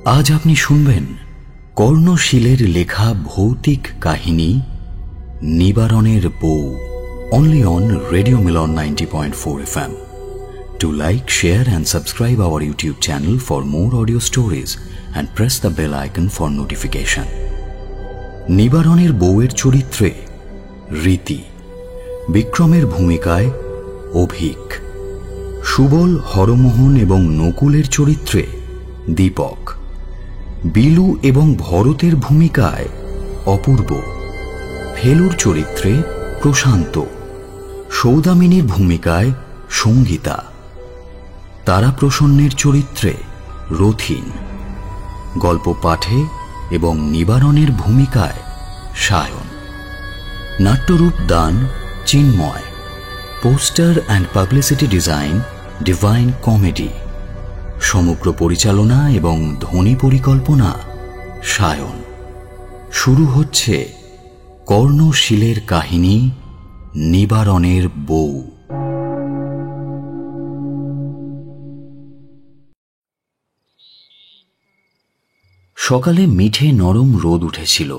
আজ আপনি শুনবেন কর্ণশীলের লেখা ভৌতিক কাহিনী নিবারণের বউ, only on Radio Milan 90.4 FM. Do like, share and subscribe our YouTube channel for more audio stories and press the bell icon for notification. নিবারণের বউয়ের চরিত্রে রীতি, বিক্রমের ভূমিকায় অভিক, সুবল, হরমোহন এবং নকুলের চরিত্রে দীপক, বিলু এবং ভরতের ভূমিকায় অপূর্ব, ফেলুর চরিত্রে প্রশান্ত, সৌদামিনীর ভূমিকায় সঙ্গীতা, তারাপ্রসন্নের চরিত্রে রথিন, গল্প পাঠে এবং নিবারণের ভূমিকায় সায়ন, নাট্যরূপ দান Chinmoy, poster and publicity design divine comedy, সমগ্র পরিচালনা এবং ধ্বনি পরিকল্পনা সায়ন। শুরু হচ্ছে কর্ণশীলের কাহিনী নিবারণের বউ। সকালে মিঠে নরম রোদ উঠেছিল।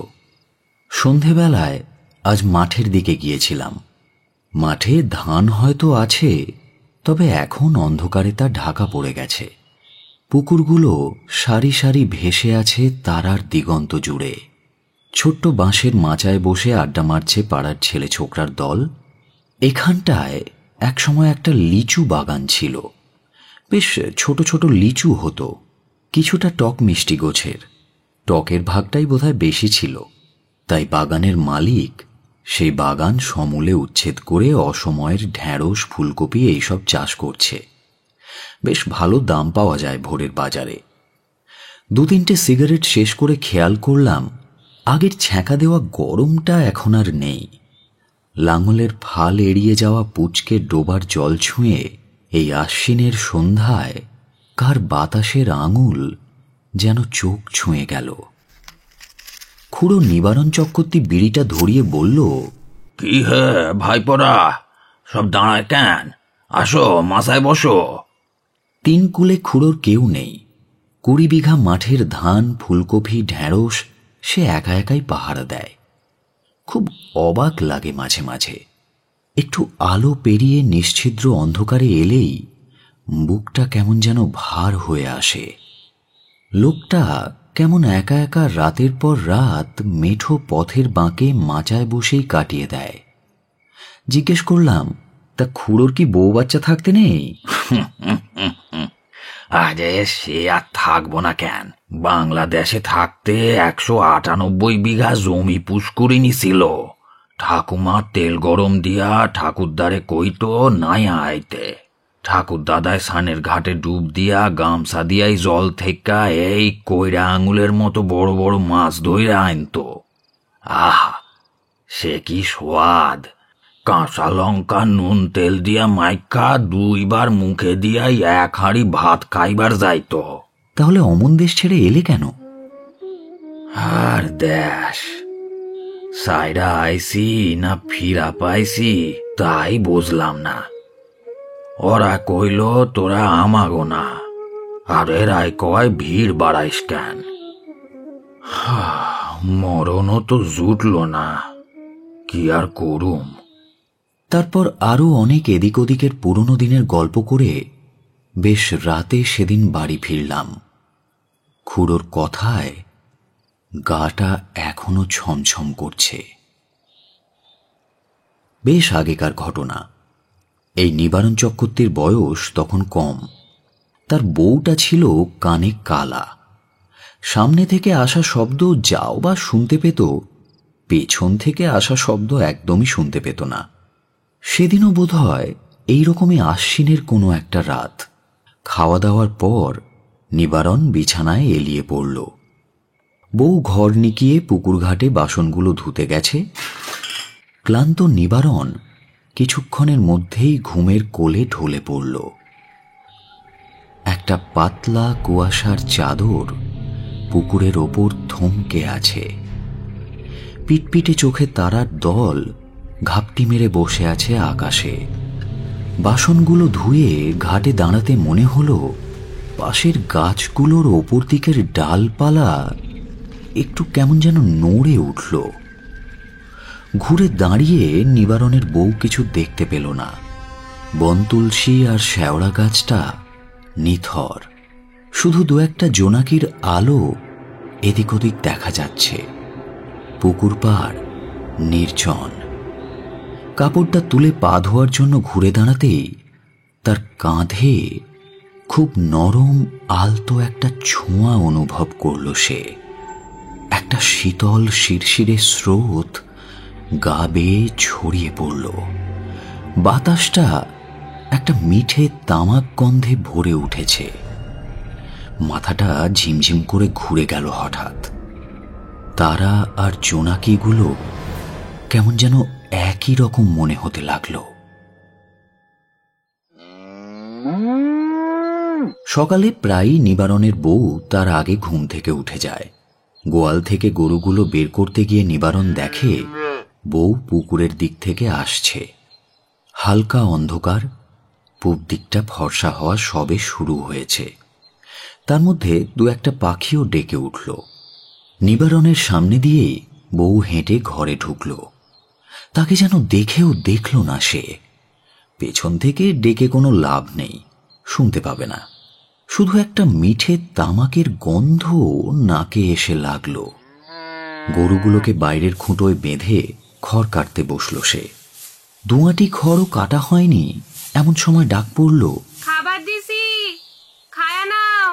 সন্ধেবেলায় আজ মাঠের দিকে গিয়েছিলাম। মাঠে ধান হয়তো আছে, তবে এখন অন্ধকারে তা ঢাকা পড়ে গেছে। পুকুরগুলো সারি সারি ভেসে আছে তারার দিগন্ত জুড়ে। ছোট্ট বাঁশের মাচায় বসে আড্ডা মারছে পাড়ার ছেলে ছোকরার দল। এখানটায় একসময় একটা লিচু বাগান ছিল। বেশ ছোট ছোট লিচু হতো, কিছুটা টক মিষ্টি গোছের। টকের ভাগটাই বোধহয় বেশি ছিল, তাই বাগানের মালিক সেই বাগান সমূলে উচ্ছেদ করে অসময়ের ঢেঁড়স, ফুলকপি এইসব চাষ করছে। বেশ ভালো দাম পাওয়া যায় ভোরের বাজারে। 2-3টে সিগারেট শেষ করে খেয়াল করলাম আগের ছ্যাঁকা দেওয়া গরমটা এখন আর নেই। লাঙলের ফাল এড়িয়ে যাওয়া পুচকে ডোবার জল ছুঁয়ে এই আশ্বিনের সন্ধ্যায় কার বাতাসের আঙুল যেন চোখ ছুঁয়ে গেল। খুড়ো নিবারণ চক্রবর্তী বিড়িটা ধরিয়ে বলল, কি হে ভাইপোরা, সব দাঁড়ায় কেন? আসো মাথায় বসো। 3 কুলে খুড়োর কেউ নেই। 20 বিঘা মাঠের ধান, ফুলকপি, ঢেঁড়স সে একা একাই পাহারা দেয়। খুব অবাক লাগে মাঝে মাঝে। একটু আলো পেরিয়ে নিশ্ছিদ্র অন্ধকারে এলেই বুকটা কেমন যেন ভার হয়ে আসে। লোকটা কেমন একা একা রাতের পর রাত মেঠো পথের বাঁকে মাচায় বসেই কাটিয়ে দেয়। জিজ্ঞেস করলাম, তা খুড়োর কি বউ বাচ্চা থাকতে নেই? আরে সে আর থাকবো না কেন? বাংলাদেশে থাকতে 198 বিঘা জমি পুষ্করিণী ছিল। ঠাকুমা তেল গরম দিয়া ঠাকুরদারে কইতো নাই আইতে। ঠাকুর দাদায় সানের ঘাটে ডুব দিয়া গামছা দিয়াই জল থেকা এই কইরা আঙুলের মতো বড় বড় মাছ ধইরে আনতো। আহা, সে কি স্বাদ! কাঁচা লঙ্কা নুন তেল দিয়া মাইকা 2 বার মুখে দিয়াই 1 হাঁড়ি ভাত খাইবার যাইতো। তাহলে অমন দেশ ছেড়ে এলে কেন? আর দেশ সাইরা আইসি না ফিরা পাইছি তাই বুঝলাম না। ওরা কইল তোরা আমাগো না, আর এরাই কয় ভিড় বাড়াইস কেন। মরণও তো জুটল না, কি আর করুম। তারপর আরো অনেক এদিক ওদিকের পুরনো দিনের গল্প করে বেশ রাতে সেদিন বাড়ি ফিরলাম। খুড়োর কথায় গাটা এখনো ছমছম করছে। বেশ আগেকার ঘটনা। এই নিবারণ চক্রবর্তীর বয়স তখন কম। তার বউটা ছিল কানে কালা। সামনে থেকে আসা শব্দ যাও বা শুনতে পেত, পেছন থেকে আসা শব্দ একদমই শুনতে পেত না। সেদিনও বোধহয় এইরকমই আশ্বিনের কোনো একটা রাত। খাওয়া দাওয়ার পর নিবারণ বিছানায় এলিয়ে পড়ল। বউ ঘর নিকিয়ে পুকুর ঘাটে বাসনগুলো ধুতে গেছে। ক্লান্ত নিবারণ কিছুক্ষণের মধ্যেই ঘুমের কোলে ঢলে পড়ল। একটা পাতলা কুয়াশার চাদর পুকুরের ওপর থমকে আছে। পিটপিটে চোখে তারার দল ঘাপটি মেরে বসে আছে আকাশে। বাসনগুলো ধুয়ে ঘাটে দাঁড়াতে মনে হলো পাশের গাছগুলোর ওপর দিকের ডালপালা একটু কেমন যেন নড়ে উঠল। ঘুরে দাঁড়িয়ে নিবারণের বউ কিছু দেখতে পেল না। বনতুলসী আর শেওড়া গাছটা নিথর, শুধু দু একটা জোনাকির আলো এদিক ওদিক দেখা যাচ্ছে। পুকুর পাড় নির্জন। কাপড়টা তুলে পা ধোয়ার জন্য ঘুরে দাঁড়াতেই তার কাঁধে খুব নরম আলতো একটা ছোঁয়া অনুভব করল সে। একটা শীতল শিরশিরে স্রোত গা বেয়ে ছড়িয়ে পড়ল। বাতাসটা একটা মিঠে তামাক গন্ধে ভরে উঠেছে। মাথাটা ঝিমঝিম করে ঘুরে গেল হঠাৎ। তারা আর জোনাকিগুলো কেমন যেন একই রকম মনে হতে লাগলো। সকালে প্রায়ই নিবারণের বউ তার আগে ঘুম থেকে উঠে যায়। গোয়াল থেকে গরুগুলো বের করতে গিয়ে নিবারণ দেখে বউ পুকুরের দিক থেকে আসছে। হালকা অন্ধকার, পূব দিকটা ফর্সা হওয়া সবে শুরু হয়েছে। তার মধ্যে দু একটা পাখিও ডেকে উঠল। নিবারণের সামনে দিয়ে বউ হেঁটে ঘরে ঢুকল। তাকে যেন দেখেও দেখল না সে। পেছন থেকে ডেকে কোনো লাভ নেই, শুনতে পাবে না। শুধু একটা মিঠে তামাকের গন্ধ নাকে এসে লাগলো। গরুগুলোকে বাইরের খুঁটোয় বেঁধে খড় কাটতে বসল সে। দুয়াটি খড়ও কাটা হয়নি এমন সময় ডাক পড়ল, খাবার দিছি, খায়া নাও।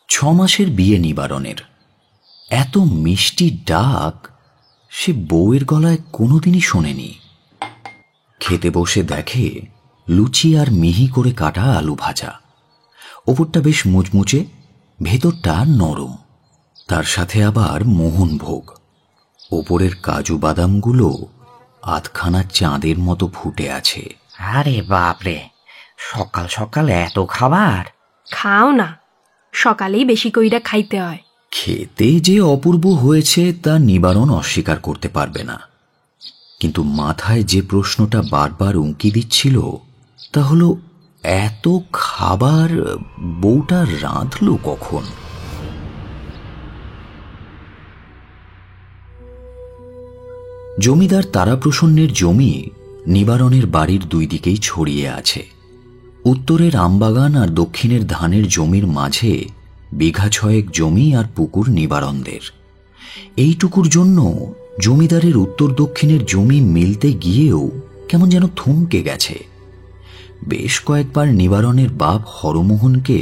6 মাসের বিয়ে নিবারণের। এত মিষ্টি ডাক সে বউয়ের গলায় কোনোদিনই শোনেনি। খেতে বসে দেখে লুচি আর মিহি করে কাটা আলু ভাজা। ওপরটা বেশ মুচমুচে, ভেতরটা নরম। তার সাথে আবার মোহনভোগ। ওপরের কাজু বাদামগুলো আধখানা চাঁদের মতো ফুটে আছে। আরে বাপরে, সকাল সকাল এত খাবার! খাও না, সকালেই বেশি কইরা খাইতে হয়। খেতে যে অপূর্ব হয়েছে তা নিবারণ অস্বীকার করতে পারবে না। কিন্তু মাথায় যে প্রশ্নটা বারবার উঁকি দিচ্ছিল তা হলো, এত খাবার বউটা রাঁধল কখন? জমিদার তারাপ্রসন্নের জমি নিবারণের বাড়ির দুই দিকেই ছড়িয়ে আছে। উত্তরের আমবাগান আর দক্ষিণের ধানের জমির মাঝে বিঘা 6 জমি আর পুকুর নিবারণদের। এইটুকুর জন্য জমিদারের উত্তর দক্ষিণের জমি মিলতে গিয়েও কেমন যেন থমকে গেছে। বেশ কয়েকবার নিবারণের বাপ হরমোহনকে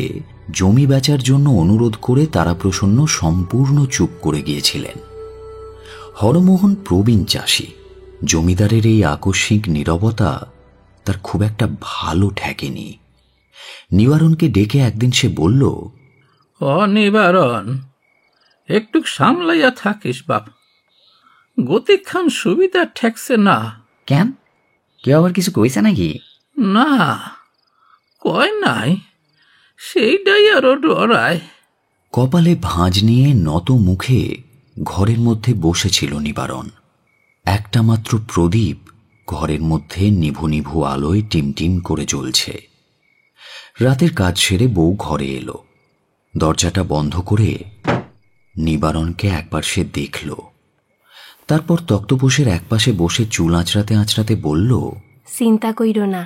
জমি বেচার জন্য অনুরোধ করে তারাপ্রসন্ন সম্পূর্ণ চুপ করে গিয়েছিলেন। হরমোহন প্রবীণ চাষী। জমিদারের এই আকস্মিক নীরবতা তার খুব একটা ভালো ঠেকেনি। নিবারণকে ডেকে একদিন সে বলল, নিবারণ, একটু সামলাইয়া থাকিস বাপ, গতিক্ষণ সুবিধা ঠেকছে না। কেন, কেউ আবার কিছু কইছে নাকি? না, কয় নাই, সেইটাই আরো ডরায়। কপালে ভাঁজ নিয়ে নত মুখে ঘরের মধ্যে বসেছিল নিবারণ। একটা মাত্র প্রদীপ ঘরের মধ্যে নিভু নিভু আলোয় টিমটিম করে জ্বলছে। রাতের কাজ সেরে বউ ঘরে এলো। দরজাটা বন্ধ করে নিবারণকে একবার সে দেখল। তারপর তক্তপোষের একপাশে বসে চুল আঁচড়াতে আঁচড়াতে বলল, চিন্তা কইরো না,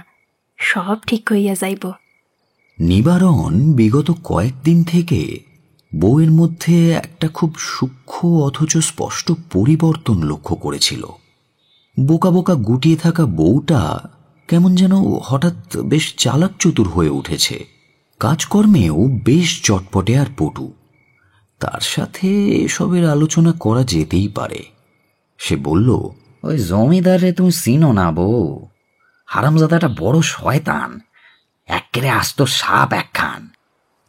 সব ঠিক হইয়া যাইব। নিবারণ বিগত কয়েকদিন থেকে বউয়ের মধ্যে একটা খুব সূক্ষ্ম অথচ স্পষ্ট পরিবর্তন লক্ষ্য করেছিল। বোকা বোকা গুটিয়ে থাকা বউটা কেমন যেন হঠাৎ বেশ চালাক চতুর হয়ে উঠেছে। কাজকর্মেও বেশ চটপটে আর পটু। তার সাথে এসবের আলোচনা করা যেতেই পারে। সে বলল, ওই জমিদারে তুমি চিনো না বউ, হারামজাদাটা বড় শয়তান, এক্কেরে আস্ত সাপ একখান।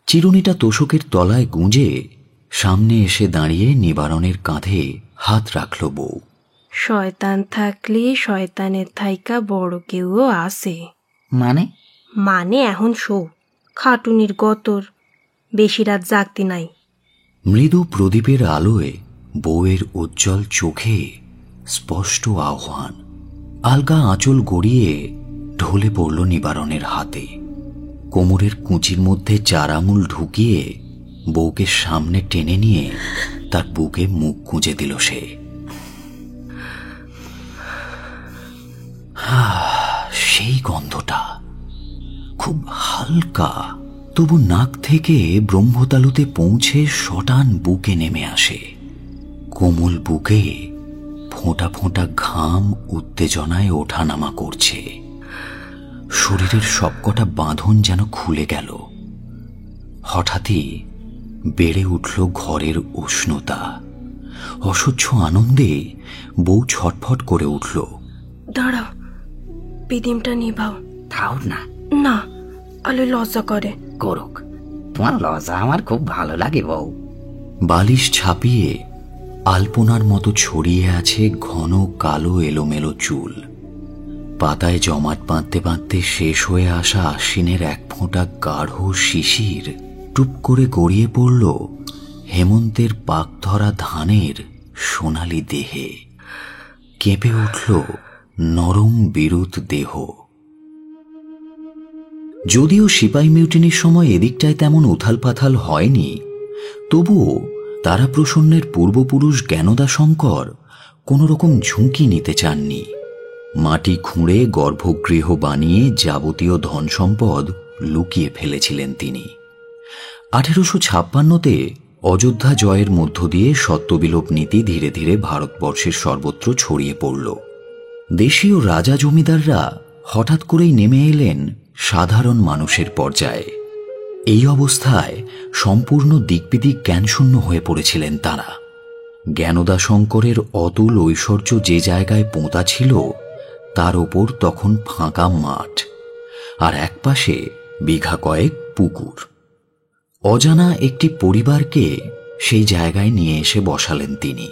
চিরুনিটা তোষকের তলায় গুঁজে সামনে এসে দাঁড়িয়ে নিবারণের কাঁধে হাত রাখল বউ। শয়তান থাকলে শয়তানের থাইকা বড় কেউও আছে। মানে এখন শো, খাটুনির গতর, বেশি রাত জাগতি নাই। মৃদু প্রদীপের আলোয় বউয়ের উজ্জ্বল চোখে স্পষ্ট আহ্বান। আলগা আঁচল গড়িয়ে ঢলে পড়ল নিবারণের হাতে। কোমরের কুঁচির মধ্যে 4 আঙুল ঢুকিয়ে বউকে সামনে টেনে নিয়ে তার বুকে মুখ গুঁজে দিল সে। সেই গন্ধটা খুব হালকা, তবু নাক থেকে ব্রহ্মতালুতে পৌঁছে শটান বুকে নেমে আসে। কোমল বুকে ফোঁটা ফোঁটা ঘাম উত্তেজনায় ওঠানামা করছে। শরীরের সবকটা বাঁধন যেন খুলে গেল। হঠাৎই বেড়ে উঠল ঘরের উষ্ণতা। অসহ্য আনন্দে বউ ছটফট করে উঠল। দাঁড়াও, পিদিমটা নিভাও। থাও না। না, আলে লজ্জা করে। করুক, তোমার লজ্জা আমার খুব ভালো লাগে বউ। বালিশ ছাপিয়ে আলপনার মতো ছড়িয়ে আছে ঘন কালো এলোমেলো চুল। পাতায় জমাট বাঁধতে বাঁধতে শেষ হয়ে আসা আশ্বিনের 1 ফোঁটা গাঢ় শিশির টুপ করে গড়িয়ে পড়ল হেমন্তের পাক ধরা ধানের সোনালি দেহে। কেঁপে উঠল নরম বিরুৎ দেহ। যদিও সিপাই মিউটিনির সময় এদিকটায় তেমন উথাল পাথাল হয়নি, তবুও তারাপ্রসন্নের পূর্বপুরুষ জ্ঞানদা শঙ্কর কোন রকম ঝুঁকি নিতে চাননি। মাটি খুঁড়ে গর্ভগৃহ বানিয়ে যাবতীয় ধন সম্পদ লুকিয়ে ফেলেছিলেন তিনি। 1856-তে অযোধ্যা জয়ের মধ্য দিয়ে সত্যবিলোপ নীতি ধীরে ধীরে ভারতবর্ষের সর্বত্র ছড়িয়ে পড়ল। দেশীয় রাজা জমিদাররা হঠাৎ করেই নেমে এলেন সাধারণ মানুষের পর্যায়ে। এই অবস্থায় সম্পূর্ণ দিকবিদিক জ্ঞানশূন্য হয়ে পড়েছিলেন তারা। জ্ঞানদা শঙ্করের অতুল ঐশ্বর্য যে জায়গায় পোঁতা ছিল, তার ওপর তখন ফাঁকা মাঠ, আর একপাশে বিঘা কয়েক পুকুর। অজানা একটি পরিবারকে সেই জায়গায় নিয়ে এসে বসালেন তিনি।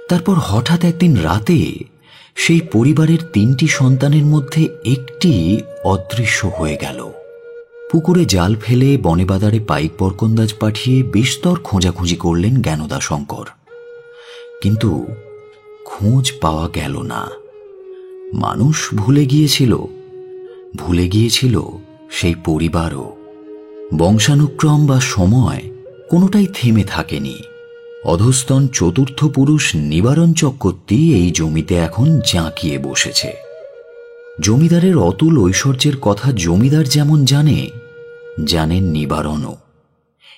তারপর হঠাৎ একদিন রাতে সেই পরিবারের 3টি সন্তানের মধ্যে একটি অদৃশ্য হয়ে গেল। পুকুরে জাল ফেলে বনে বাদারে পাইক বরকন্দাজ পাঠিয়ে বিস্তর খোঁজাখুঁজি করলেন জ্ঞানদা শঙ্কর, কিন্তু খোঁজ পাওয়া গেল না। মানুষ ভুলে গিয়েছিল সেই পরিবারও। বংশানুক্রম বা সময় কোনোটাই থেমে থাকেনি। অধস্তন 4র্থ পুরুষ নিবারণ চক্রবর্তী এই জমিতে এখন জাঁকিয়ে বসেছে। জমিদারের অতুল ঐশ্বর্যের কথা জমিদার যেমন জানেন নিবারণও।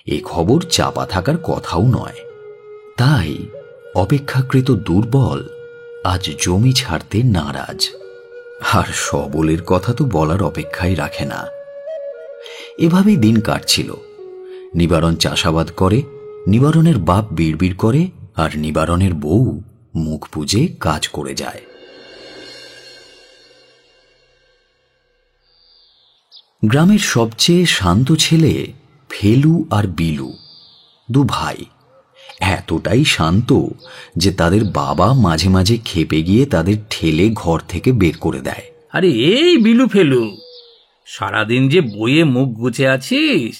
এ খবর চাপা থাকার কথাও নয়। তাই অপেক্ষাকৃত দুর্বল আজ জমি ছাড়তে নারাজ, আর সবলের কথা তো বলার অপেক্ষাই রাখে না। এভাবেই দিন কাটছিল। নিবারণ চাষাবাদ করে, নিবারণের বাপ বিড়বিড় করে, আর নিবারণের বউ মুখ বুজে কাজ করে যায়। গ্রামের সবচেয়ে শান্ত ছেলে ফেলু আর বিলু, 2 ভাই। এতটাই শান্ত যে তাদের বাবা মাঝে মাঝে খেপে গিয়ে তাদের ঠেলে ঘর থেকে বের করে দেয়। আরে এই বিলু ফেলু, সারাদিন যে বইয়ে মুখ গুছে আছিস,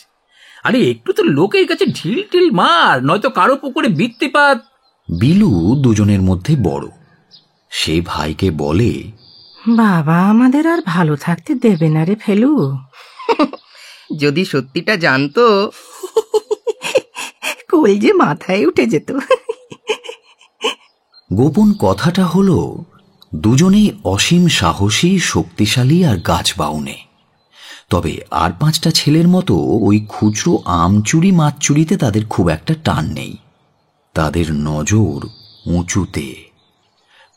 আরে একটু তো লোকের কাছে ঢিল ঢিল মার, নয়তো কারো পুকুরে বৃত্তিপাত। বিলু দুজনের মধ্যে বড়। সে ভাইকে বলে, বাবা আমাদের আর ভালো থাকতে দেবে না রে ফেলু। যদি সত্যিটা জানতো, কোল যে মাথায় উঠে যেত। গোপন কথাটা হলো দুজনেই অসীম সাহসী, শক্তিশালী আর গাছ বাউনে। তবে আর 5টা ছেলের মতো ওই খুচরো আম চুরি মাছ চুরিতে তাদের খুব একটা টান নেই। তাদের নজর উঁচুতে।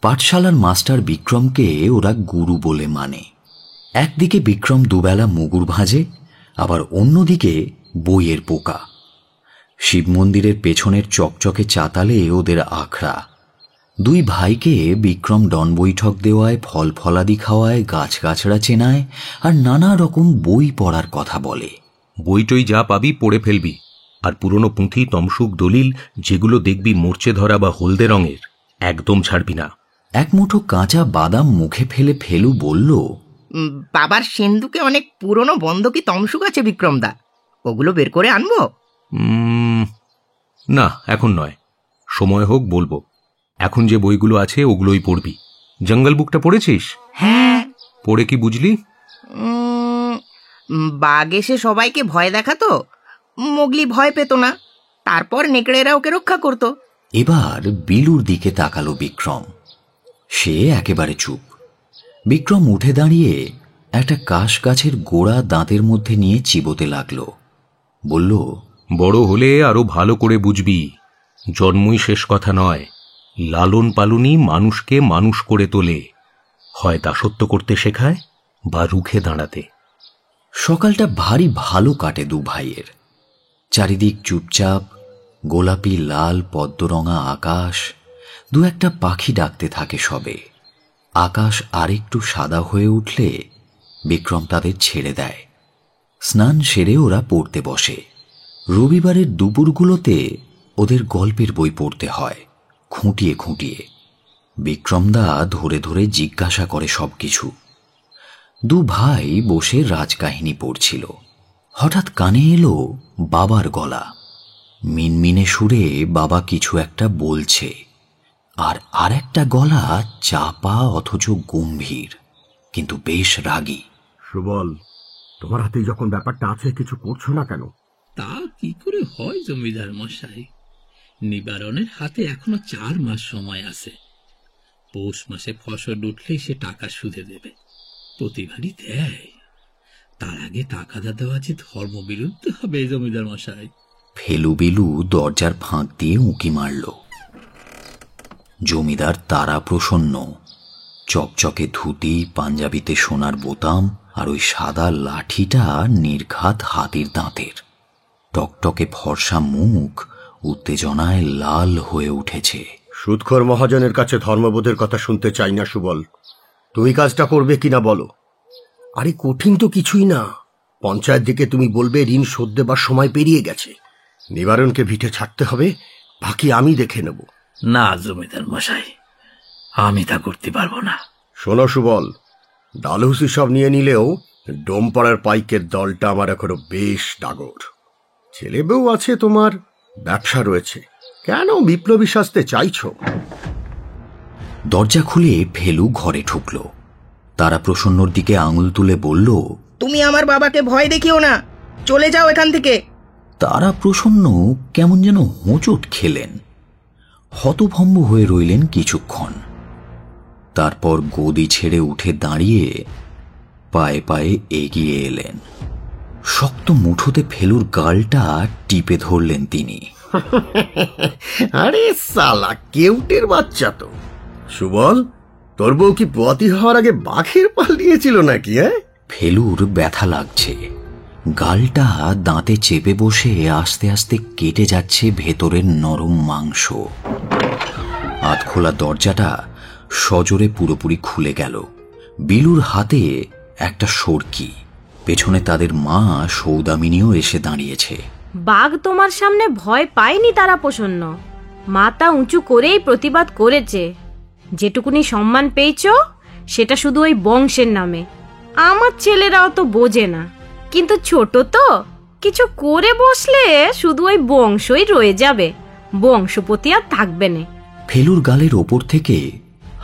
পাঠশালার মাস্টার বিক্রমকে ওরা গুরু বলে মানে। একদিকে বিক্রম 2 বেলা মুগুর ভাজে, আবার অন্যদিকে বইয়ের পোকা। শিব মন্দিরের পেছনের চকচকে চাতালে ওদের আখড়া। 2 ভাইকে বিক্রম ডন বৈঠক দেওয়ায়, ফল ফলাদি খাওয়ায়, গাছগাছড়া চেনায়, আর নানা রকম বই পড়ার কথা বলে। বইটই যা পাবি পড়ে ফেলবি, আর পুরনো পুঁথি, তমসুক, দলিল যেগুলো দেখবি মরচে ধরা বা হলদে রঙের, একদম ছাড়বি না। এক মুঠো কাঁচা বাদাম মুখে ফেলে ফেলু বলল, বাবার সিন্ধুকে অনেক পুরনো বন্ধকি তমসুক আছে বিক্রমদা, ওগুলো বের করে আনবো? না, এখন নয়, সময় হোক বলবো। এখন যে বইগুলো আছে ওগুলোই পড়বি। জঙ্গল বুকটা পড়েছিস? হ্যাঁ। পড়ে কি বুঝলি? বাঘ এসে সবাইকে ভয় দেখাতো, মোগলি ভয় পেত না, তারপর নেকড়েরা ওকে রক্ষা করতো। এবার বিলুর দিকে তাকালো বিক্রম। সে একেবারে চুপ। বিক্রম উঠে দাঁড়িয়ে একটা কাশ গাছের গোড়া দাঁতের মধ্যে নিয়ে চিবোতে লাগলো। বলল, বড় হলে আরো ভালো করে বুঝবি, জন্মই শেষ কথা নয়। লালন পালনই মানুষকে মানুষ করে তোলে, হয় দাসত্ব করতে শেখায় বা রুখে দাঁড়াতে। সকালটা ভারী ভালো কাটে দু ভাইয়ের। চারিদিক চুপচাপ, গোলাপি লাল পদ্মরঙা আকাশ, দু একটা পাখি ডাকতে থাকে সবে। আকাশ আরেকটু সাদা হয়ে উঠলে বিক্রম তাদের ছেড়ে দেয়। স্নান সেরে ওরা পড়তে বসে। রবিবারের দুপুরগুলোতে ওদের গল্পের বই পড়তে হয় খুঁটিয়ে খুঁটিয়ে। বিক্রমদা ধরে ধরে জিজ্ঞাসা করে সবকিছু। দু ভাই বসে রাজকাহিনী পড়ছিল। হঠাৎ কানে এলো বাবার গলা। মিনমিনে সুরে বাবা কিছু একটা বলছে, আর আরেকটা গলা চাপা অথচ গম্ভীর, কিন্তু বেশ রাগী। সুবল, তোমার হাতে যখন ব্যাপারটা আছে কিছু করছো না কেন? তা কি করে হয় জমিদার মশাই, নিবারণের হাতে এখনো 4 মাস সময় আছে। পৌষ মাসে ফসল উঠলেই সে টাকা সুদে দেবে, প্রতিবারই দেয়। তার আগে টাকা দেওয়া যে ধর্ম বিরুদ্ধে হবে জমিদার মশাই। ফেলু বিলু দরজার ফাঁক দিয়ে উঁকি মারল। জমিদার তারা প্রসন্ন, চকচকে ধুতি, পাঞ্জাবিতে সোনার বোতাম, আর ওই সাদা লাঠিটা নির্ঘাত হাতির দাঁতের। টকটকে ফর্সা মুখ উত্তেজনায় লাল হয়ে উঠেছে। সুদখোর মহাজনের কাছে ধর্মবোধের কথা শুনতে চাই না সুবল। তুমি কাজটা করবে কিনা বলো। আরে কঠিন তো কিছুই না। পঞ্চায়েত দিকে তুমি বলবে ঋণ শোধ দেবার সময় পেরিয়ে গেছে, নিবারণকে ভিটে ছাড়তে হবে, বাকি আমি দেখে নেব। না জমিদার মশাই, আমি তা করতে পারবো না। শোনো সুবল, ডালহুসি সব নিয়ে নিলেও ডোমপাড়ার পাইকের দলটা আমার এখনো বেশ ডাগর। ছেলে বউ আছে, তোমার ব্যবসা রয়েছে, কেন বিপ্লবী সাজতে চাইছো? দরজা খুলে ফেলু ঘরে ঢুকল। তারা প্রসন্নর দিকে আঙুল তুলে বলল, তুমি আমার বাবাকে ভয় দেখিও না, চলে যাও এখান থেকে। তারা প্রসন্ন কেমন যেন হোঁচট খেলেন। হতভম্ব হয়ে রইলেন কিছুক্ষণ। তারপর গদি ছেড়ে উঠে দাঁড়িয়ে পায়ে পায়ে এগিয়ে এলেন। শক্ত মুঠোতে ফেলুর গালটা টিপে ধরলেন তিনি। আরে সালা কেউটের বাচ্চা তো। সুবল, তোর বউ কি পোয়াতি হওয়ার আগে বাঘের পাল নিয়েছিল নাকি? ফেলুর ব্যথা লাগছে। গালটা দাঁতে চেপে বসে আস্তে আস্তে কেটে যাচ্ছে ভেতরের নরম মাংস। আধখোলা দরজাটা সজোরে পুরোপুরি খুলে গেল। বিলুর হাতে একটা সরকি, পেছনে তাদের মা সৌদামিনীও এসে দাঁড়িয়েছে। বাঘ তোমার সামনে ভয় পায়নি তারা প্রসন্ন, মাথা উঁচু করেই প্রতিবাদ করেছে। যেটুকুনি সম্মান পেয়েছ সেটা শুধু ওই বংশের নামে। আমার ছেলেরাও তো বোঝে না, কিন্তু ছোট তো, কিছু করে বসলে শুধু ওই বংশই রয়ে যাবে, বংশপতি আর থাকবে না। ফেলুর গালের ওপর থেকে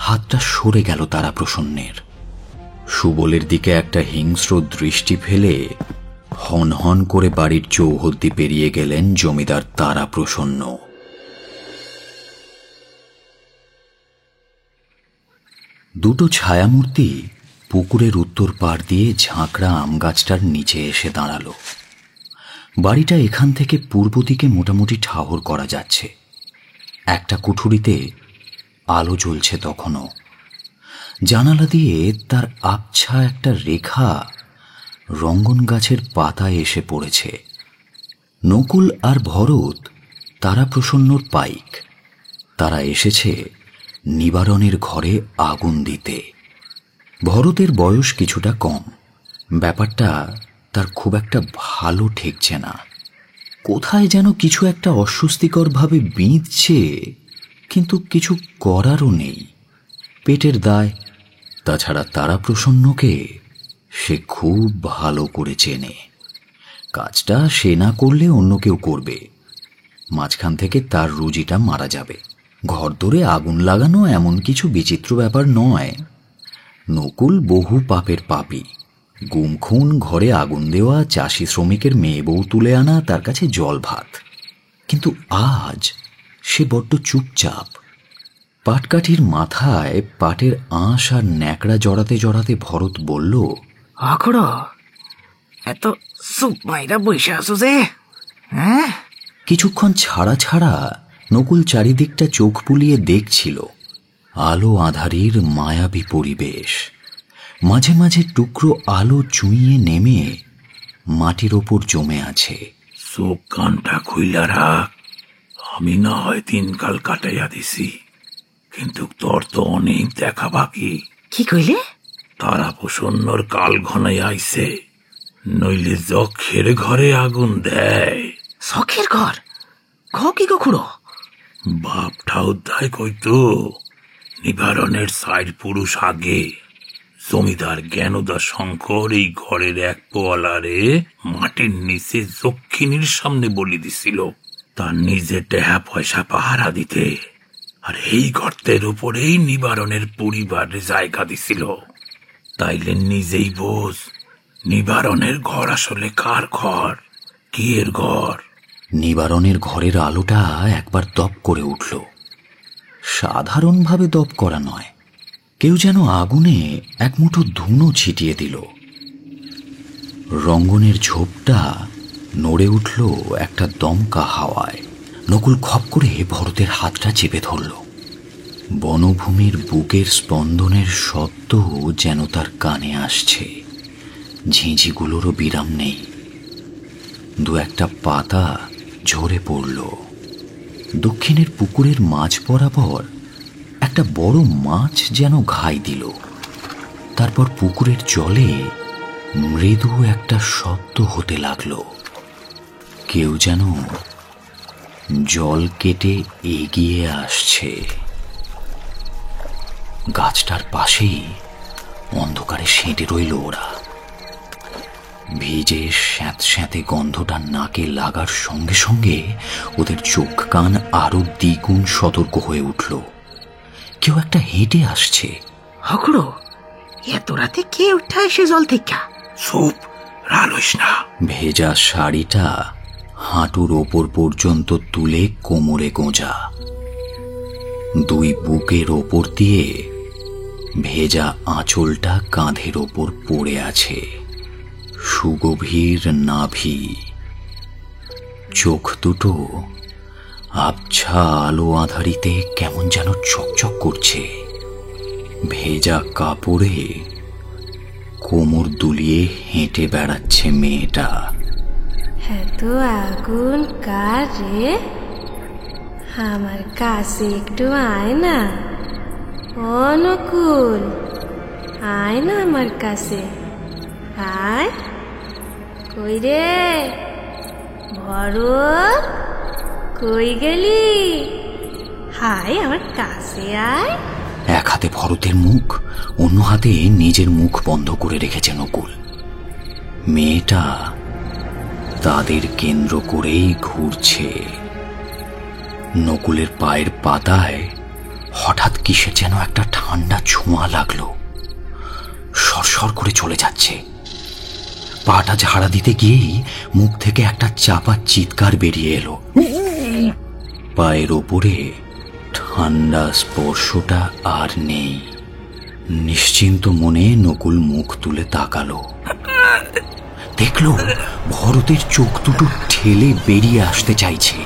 হাতটা সরে গেল তারা প্রসন্নের। সুবলের দিকে একটা হিংস্র দৃষ্টি ফেলে হন হন করে বাড়ির চৌহদ্দি পেরিয়ে গেলেন জমিদার তারা প্রসন্ন। দুটো ছায়ামূর্তি পুকুরের উত্তর পাড় দিয়ে ঝাঁকড়া আম গাছটার নিচে এসে দাঁড়ালো। বাড়িটা এখান থেকে পূর্ব দিকে মোটামুটি ঠাহর করা যাচ্ছে। একটা কুঠুরিতে আলো জ্বলছে তখনও। জানালা দিয়ে তার আবছা একটা রেখা রঙ্গন গাছের পাতায় এসে পড়েছে। নকুল আর ভরত তারা প্রসন্নর পাইক। তারা এসেছে নিবারণের ঘরে আগুন দিতে। ভরতের বয়স কিছুটা কম। ব্যাপারটা তার খুব একটা ভালো ঠেকছে না। কোথায় যেন কিছু একটা অস্বস্তিকরভাবে বিঁধছে, কিন্তু কিছু করারও নেই। পেটের দায়। তাছাড়া তারা প্রসন্নকে সে খুব ভালো করে চেনে। কাজটা সে না করলে অন্য কেউ করবে। মাঝখান থেকে তার রুজিটা মারা যাবে। ঘর ধরে আগুন লাগানো এমন কিছু বিচিত্র ব্যাপার নয়। নকুল বহু পাপের পাপী, গুমখুন ঘরে আগুন দেওয়া, চাষি শ্রমিকের মেয়ে বউ তুলে আনা তার কাছে জল ভাত। কিন্তু আজ সে বড্ড চুপচাপ। পাটকাঠির মাথায় পাটের আঁশ আর ন্যাকড়া জড়াতে জড়াতে ভরত বলল, অখড়ো এত সুপ মাইরা বসে আছো যে? হ্যাঁ, কিছুক্ষণ ছাড়া ছাড়া নকুল চারিদিকটা চোখ বুলিয়ে দেখছিল। আলো আঁধারির মায়াবী পরিবেশ, মাঝে মাঝে টুকরো আলো চুইয়ে নেমে মাটির ওপর জমে আছে। চোখ কানটা খুইলা রাখ, আমি না হয় দিনকাল কাটাইয়া দিছি, কিন্তু তোর তো অনেক দেখা বাকি। কি কইলে? তারা প্রসন্নর কাল ঘনাই আইছে, নইলে যক্ষের ঘরে আগুন দেয়। শখের ঘর? কি গো খুড়ো? বাপ ঠাউদায় কইতো নিবারণের সাইড পুরুষ আগে জমিদার জ্ঞানদা শঙ্কর এই ঘরের এক পোয়ালারে মাটির নিচে যক্ষিণীর সামনে বলি দিছিল, তার নিজে টেহা পয়সা পাহারা দিতে। আর এই গর্তের উপরেই নিবারণের পরিবারে জায়গা দিছিল। তাইলে নিজেই বোঝ নিবারণের ঘর আসলে কার ঘর, কি এর ঘর। নিবারণের ঘরের আলোটা একবার দপ করে উঠল। সাধারণভাবে দপ করা নয়, কেউ যেন আগুনে এক মুঠো ধুনো ছিটিয়ে দিল। রঙ্গনের ঝোপটা নড়ে উঠল একটা দমকা হাওয়ায়। নকুল খপ করে ভরতের হাতটা চেপে ধরল। বনভূমির বুকের স্পন্দনের শব্দ যেন তার কানে আসছে। ঝিঁঝিগুলোরও বিরাম নেই। দু একটা পাতা ঝরে পড়ল। দক্ষিণের পুকুরের মাঝ বরাবর একটা বড় মাছ যেন ঘাই দিল। তারপর পুকুরের জলে মৃদু একটা শব্দ হতে লাগলো। কেউ যেন জল কেটে এগিয়ে আসছে। গাছটার পাশেই অন্ধকারে সেঁটে রইল ওরা। ভিজে স্যাঁতস্যাঁতে গন্ধটা নাকে লাগার সঙ্গে সঙ্গে ওদের চোখ কান আরো দ্বিগুণ সতর্ক হয়ে উঠল। কেউ একটা হেঁটে আসছে। হকড়ো, এত রাতে কে উঠা এসে জল থেকে? চুপ, রালইস না। ভেজা শাড়িটা হাঁটুর ওপর পর্যন্ত তুলে কোমরে গোঁজা, দুই বুকের ওপর দিয়ে ভেজা আঁচলটা কাঁধের ওপর পড়ে আছে। সুগভীর নাভি, চোখ দুটো আবছা আলো আঁধারিতে কেমন যেন চকচক করছে। ভেজা কাপড়ে কোমর দুলিয়ে হেঁটে বেড়াচ্ছে মেয়েটা। এত আগুন কার রে? আমার কাছে একটু আয় না। অনুকূল, আয় না আমার কাছে, আয়। কই রে ভরত, কই গেলি? হায়, আমার কাছে আয়। এক হাতে ভরতের মুখ, অন্য হাতে নিজের মুখ বন্ধ করে রেখেছে নকুল। মেয়েটা তাদের কেন্দ্র করেই ঘুরছে। নকুলের পায়ের পাতায় হঠাৎ কিসের যেন একটা ঠান্ডা ছোঁয়া লাগলো। সরসর করে চলে যাচ্ছে। পাটা ঝাড়া দিতে গিয়েই মুখ থেকে একটা চাপা চিৎকার বেরিয়ে এলো। পায়ের ওপরে ঠান্ডা স্পর্শটা আর নেই। নিশ্চিন্ত মনে নকুল মুখ তুলে তাকালো। দেখলো ভরতের চোখ দুটো ঠেলে বেরিয়ে আসতে চাইছে।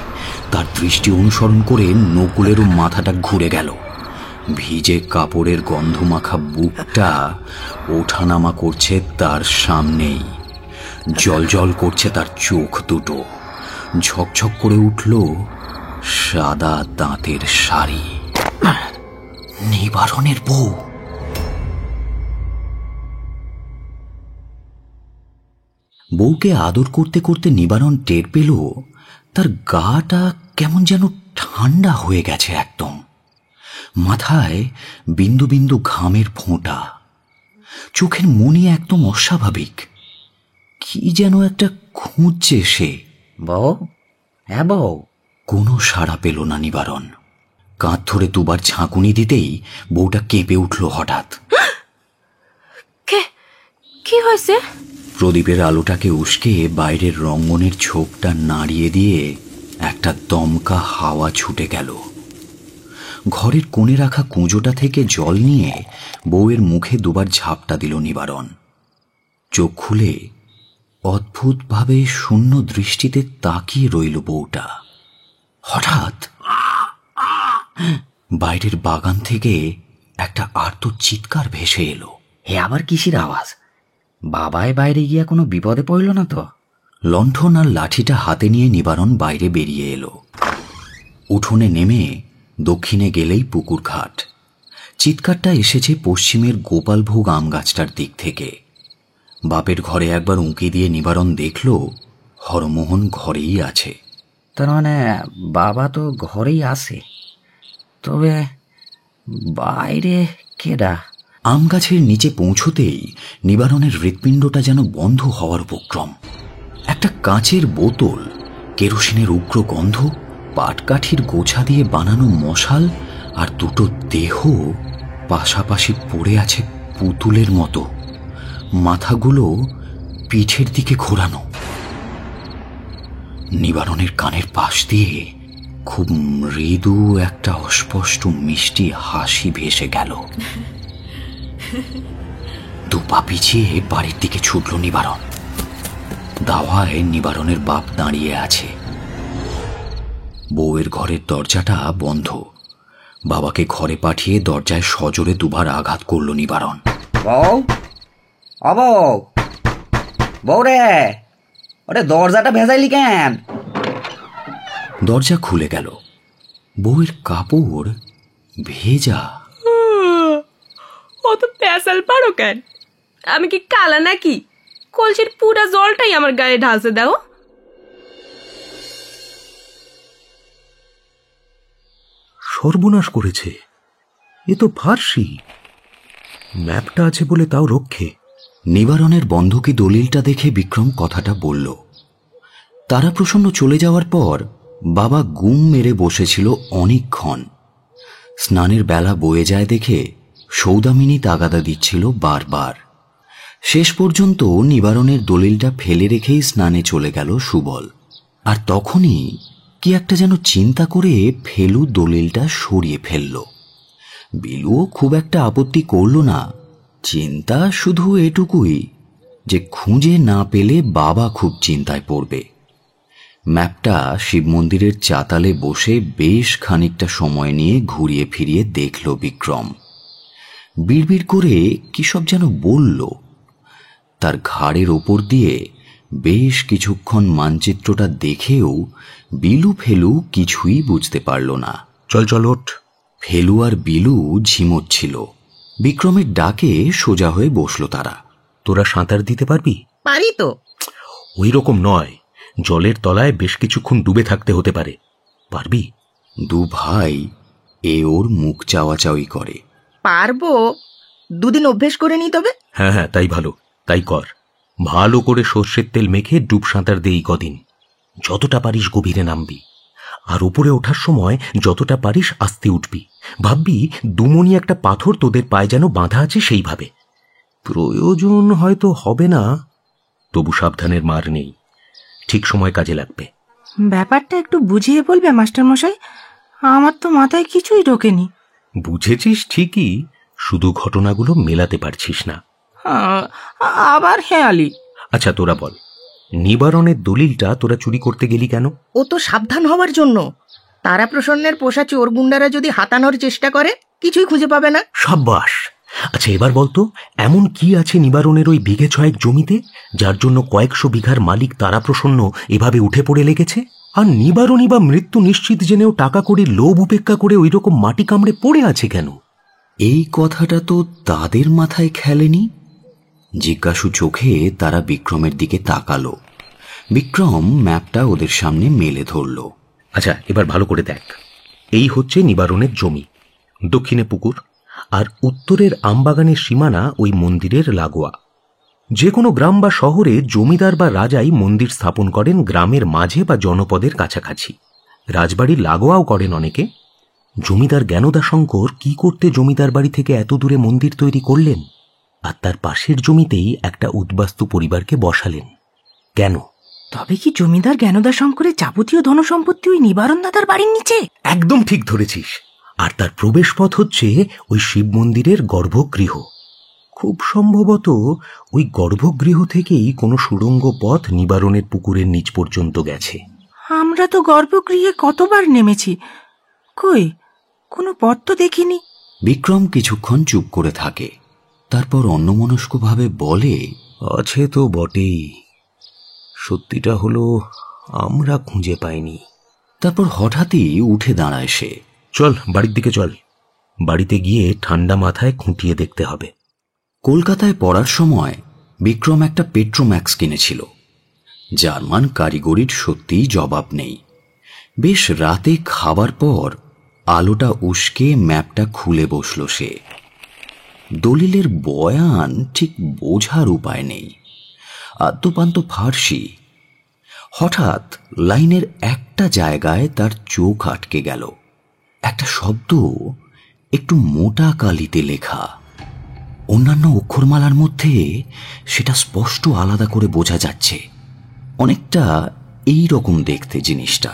তার দৃষ্টি অনুসরণ করে নকুলেরও মাথাটা ঘুরে গেল। ভিজে কাপড়ের গন্ধমাখা বুকটা ওঠানামা করছে তার সামনেই। জলজল করছে তার চোখ দুটো। ঝকঝক করে উঠল সাদা দাঁতের শাড়ি। নিবারণের বউ। বউকে আদর করতে করতে নিবারণ টের পেল তার গাটা কেমন যেন ঠান্ডা হয়ে গেছে একদম। মাথায় বিন্দু বিন্দু ঘামের ফোঁটা, চোখের মনি একদম অস্বাভাবিক। কি যেন একটা খুঁজছে সে। বউ, হ্যাঁ বউ। কোনো সাড়া পেল না নিবারণ। কাঁধ ধরে দুবার ঝাঁকুনি দিতেই বউটা কেঁপে উঠল হঠাৎ। কে কি হয়েছে? প্রদীপের আলোটাকে উস্কে বাইরের রঙ্গনের ঝোপটা নাড়িয়ে দিয়ে একটা দমকা হাওয়া ছুটে গেল। ঘরের কোণে রাখা কুঁজোটা থেকে জল নিয়ে বউয়ের মুখে দুবার ঝাপটা দিল নিবারণ। চোখ খুলে অদ্ভুতভাবে শূন্য দৃষ্টিতে তাকিয়ে রইল বউটা। হঠাৎ বাইরের বাগান থেকে একটা আর্ত চিৎকার ভেসে এলো। হে আবার কিসের আওয়াজ? বাবায় বাইরে গিয়া কোনো বিপদে পড়ল না তো? লণ্ঠন আর লাঠিটা হাতে নিয়ে নিবারণ বাইরে বেরিয়ে এলো। উঠোনে নেমে দক্ষিণে গেলেই পুকুর ঘাট। চিৎকারটা এসেছে পশ্চিমের গোপালভোগ আম গাছটার দিক থেকে। বাপের ঘরে একবার উঁকি দিয়ে নিবারণ দেখল হরমোহন ঘরেই আছে। তার মানে বাবা তো ঘরেই আছে, তবে বাইরে কেডা? আম গাছের নিচে পৌঁছতেই নিবারণের হৃৎপিণ্ডটা যেন বন্ধ হওয়ার উপক্রম। একটা কাঁচের বোতল, কেরোসিনের উগ্র গন্ধ, পাটকাঠির গোছা দিয়ে বানানো মশাল আর দুটো দেহ পাশাপাশি পড়ে আছে পুতুলের মতো, মাথাগুলো পিঠের দিকে ঘোরানো। নিবারণের কানের পাশ দিয়ে খুব মৃদু একটা অস্পষ্ট মিষ্টি হাসি ভেসে গেল। দুপা পিছিয়ে বাড়ির দিকে ছুটল নিবারণ। দাওয়ায় নিবারণের বাপ দাঁড়িয়ে আছে। বউয়ের ঘরের দরজাটা বন্ধ। বাবাকে ঘরে পাঠিয়ে দরজায় সজোরে দুবার আঘাত করল নিবারণ। বউ, অবউ, বউ রে, ওরে দরজাটা ভেজাইলি কেন? দরজা খুলে গেল। বউয়ের কাপড় ভেজা। অত পেঁচাল পারো কেন? আমি কি কালা নাকি? কলসির পুরা জলটাই আমার গায়ে ঢালছে দাও। সর্বনাশ করেছে। এ তো ফার্সি। ম্যাপটা আছে বলে তাও রক্ষে। নিবারণের বন্ধকি দলিলটা দেখে বিক্রম কথাটা বলল। তারাপ্রসন্ন চলে যাওয়ার পর বাবা গুম মেরে বসেছিল অনেকক্ষণ। স্নানের বেলা বয়ে যায় দেখে সৌদামিনী তাগাদা দিচ্ছিল বারবার। শেষ পর্যন্ত নিবারণের দলিলটা ফেলে রেখেই স্নানে চলে গেল সুবল। আর তখনই কি একটা যেন চিন্তা করে ফেলু দলিলটা সরিয়ে ফেলল। বিলুও খুব একটা আপত্তি করল না। চিন্তা শুধু এটুকুই যে খুঁজে না পেলে বাবা খুব চিন্তায় পড়বে। ম্যাপটা শিব মন্দিরের চাতালে বসে বেশ খানিকটা সময় নিয়ে ঘুরিয়ে ফিরিয়ে দেখল বিক্রম। বিড়বিড় করে কি সব যেন বলল। তার ঘাড়ের ওপর দিয়ে বেশ কিছুক্ষণ মানচিত্রটা দেখেও বিলু ফেলু কিছুই বুঝতে পারল না। চল চল ওঠ। ফেলু আর বিলু ঝিমোচ্ছিল। বিক্রমের ডাকে সোজা হয়ে বসল তারা। তোরা সাঁতার দিতে পারবি? পারি তো। ওই রকম নয়, জলের তলায় বেশ কিছুক্ষণ ডুবে থাকতে হতে পারে। পারবি? দু ভাই এ ওর মুখ চাওয়াচাওয়ি করে। পারবো, দুদিন অভ্যেস করে নি তবে। হ্যাঁ হ্যাঁ, তাই ভালো, তাই কর। ভালো করে সর্ষের তেল মেখে ডুব সাঁতার দেই কদিন। যতটা পারিস গভীরে নামবি, আর উপরে ওঠার সময় যতটা পারিস আস্তে উঠবি। ভাববি দুমনি একটা পাথর তোদের পায়ে যেন বাঁধা আছে সেইভাবে। প্রয়োজন হয়তো হবে না, তবু সাবধানের মার নেই। ঠিক সময় কাজে লাগবে। ব্যাপারটা একটু বুঝিয়ে বলবে মাস্টার মশাই? আমার তো মাথায় কিছুই ঢোকেনি। বুঝেছিস ঠিকই, শুধু ঘটনাগুলো মেলাতে পারছিস না। আবার হেয়ালি। আচ্ছা তোরা বল, নিবারণের দলিলটা তোরা চুরি করতে গেলি কেন? ও তো সাবধান হওয়ার জন্য। তারাপ্রসন্নের পোষা চোর গুন্ডারা যদি হাতানোর চেষ্টা করে কিছুই খুঁজে পাবে না। সাব্বাস। আচ্ছা এবার বলতো, এমন কি আছে নিবারণের ওই বিঘে ছয়েক জমিতে যার জন্য কয়েকশো বিঘার মালিক তারাপ্রসন্ন এভাবে উঠে পড়ে লেগেছে? আর নিবারণই বা মৃত্যু নিশ্চিত জেনেও টাকা করে লোভ উপেক্ষা করে ওই রকম মাটি কামড়ে পড়ে আছে কেন? এই কথাটা তো তাদের মাথায় খেলেনি। জিজ্ঞাসু চোখে তারা বিক্রমের দিকে তাকালো। বিক্রম ম্যাপটা ওদের সামনে মেলে ধরল। আচ্ছা এবার ভালো করে দেখ, এই হচ্ছে নিবারণের জমি, দক্ষিণে পুকুর, আর উত্তরের আমবাগানের সীমানা ওই মন্দিরের লাগোয়া। যে কোনো গ্রাম বা শহরে জমিদার বা রাজাই মন্দির স্থাপন করেন গ্রামের মাঝে বা জনপদের কাছাকাছি। রাজবাড়ির লাগোয়াও করেন অনেকে। জমিদার জ্ঞানদা শঙ্কর কি করতে জমিদার বাড়ি থেকে এত দূরে মন্দির তৈরি করলেন? আর তার পাশের জমিতেই একটা উদ্বাস্তু পরিবারকে বসালেন। কেন? তবে কি জমিদার জ্ঞানদা শঙ্করের যাবতীয় ধনসম্পত্তি ওই নিবারণ দাদার বাড়ির নিচে? একদম ঠিক ধরেছিস। আর তার প্রবেশ পথ হচ্ছে ওই শিব মন্দিরের গর্ভগৃহ। খুব সম্ভবত ওই গর্ভগৃহ থেকেই কোনো সুড়ঙ্গ পথ নিবারণের পুকুরের নিচ পর্যন্ত গেছে। আমরা তো গর্ভগৃহে কতবার নেমেছি, কই কোনো পথ তো দেখিনি। বিক্রম কিছুক্ষণ চুপ করে থাকে, তারপর অন্যমনস্কভাবে বলে, আছে তো বটেই, সত্যিটা হলো আমরা খুঁজে পাইনি। তারপর হঠাৎই উঠে দাঁড়ায় সে। চল বাড়ির দিকে চল, বাড়িতে গিয়ে ঠান্ডা মাথায় খুঁটিয়ে দেখতে হবে। কলকাতায় পড়ার সময় বিক্রম একটা পেট্রোম্যাক্স কিনেছিল। জার্মান কারিগরির সত্যিই জবাব নেই। বেশ রাতে খাবার পর আলোটা উস্কে ম্যাপটা খুলে বসল সে। দলিলের বয়ান ঠিক বোঝার উপায় নেই, আদ্যপান্ত ফার্সি। হঠাৎ লাইনের একটা জায়গায় তার চোখ আটকে গেল। একটা শব্দ একটু মোটা কালিতে লেখা। অন্যান্য অক্ষরমালার মধ্যে সেটা স্পষ্ট আলাদা করে বোঝা যাচ্ছে। অনেকটা এই রকম দেখতে জিনিসটা।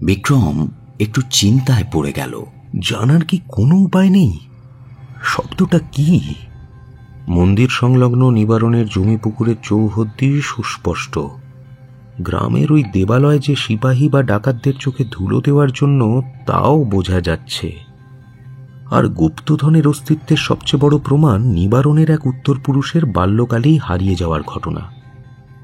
বিক্রম একটু চিন্তায় পড়ে গেল। জানার কি কোনো উপায় নেই শব্দটা কি? মন্দির সংলগ্ন নিবারণের জমি পুকুরের চৌহদ্দি সুস্পষ্ট। গ্রামের ওই দেবালয় যে সিপাহী বা ডাকাতদের চোখে ধুলো দেওয়ার জন্য, তাও বোঝা যাচ্ছে। আর গুপ্তধনের অস্তিত্বের সবচেয়ে বড় প্রমাণ নিবারণের এক উত্তর পুরুষের বাল্যকালেই হারিয়ে যাওয়ার ঘটনা।